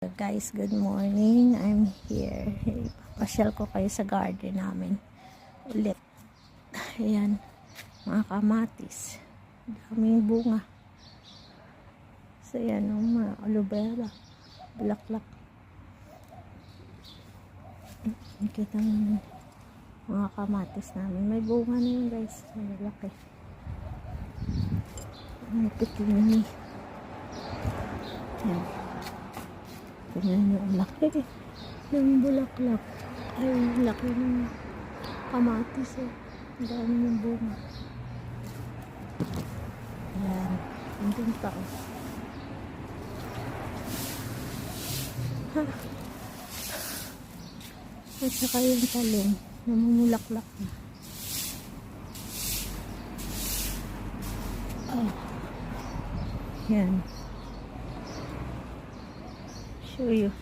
Guys, good morning. I'm here. Pasyal ko kayo sa garden namin. Ulit. Ayan. Mga kamatis. Daming bunga. So, ayan. Mga aloe vera. Bulaklak. Nakita mo mga kamatis namin. May bunga na yun, guys. Malaki. May pikini. Ayan. Tingnan yung laki ng bulaklak. Ay, laki ng kamatis eh. Ang dami ng bunga. Ayan. Andun pa oh. Ha? At saka yung talong. Namumulaklak na. Oh. Ayan. Show you.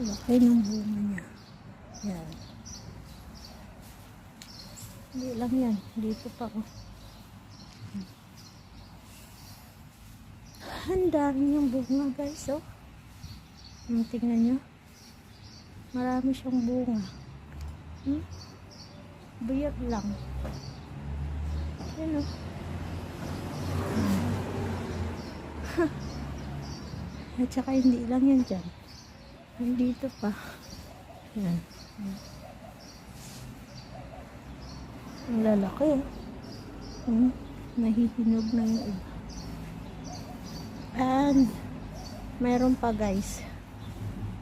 Laki ng bunga niya. Yan. Hindi lang yan. Dito pa oh. Ang dami yung bunga guys oh. Tingnan nyo. Marami siyang bunga. Buyag lang. Yan oh. At saka hindi lang yan dyan. Nandito pa. Yan. Ang lalaki. Nahihinog na yung iba. And mayroon pa guys.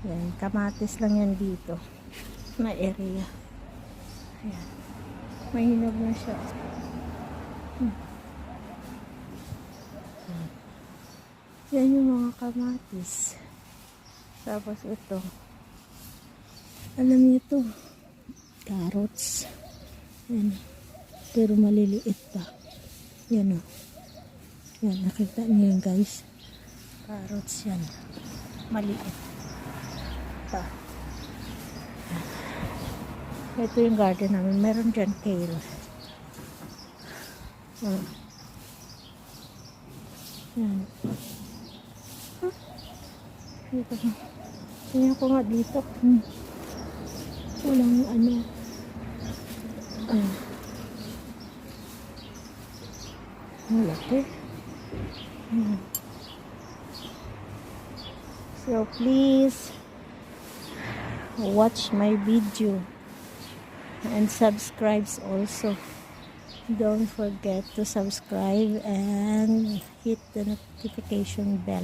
Yan. Kamatis lang yan dito. Na area. Ayan. Mahinog na siya. Yan yung mga kamatis. Tapos ito. Alam niyo ito. Carrots. Yan. Pero maliliit pa. Yan o. Yan. Nakita niyo yun guys. Carrots yan. Maliit. Pa. Ito yung garden namin. Meron dyan kale. Yan. Dito. Tingnan ko nga dito. Walang ano. Malaki. So please watch my video and subscribe also. Don't forget to subscribe and hit the notification bell.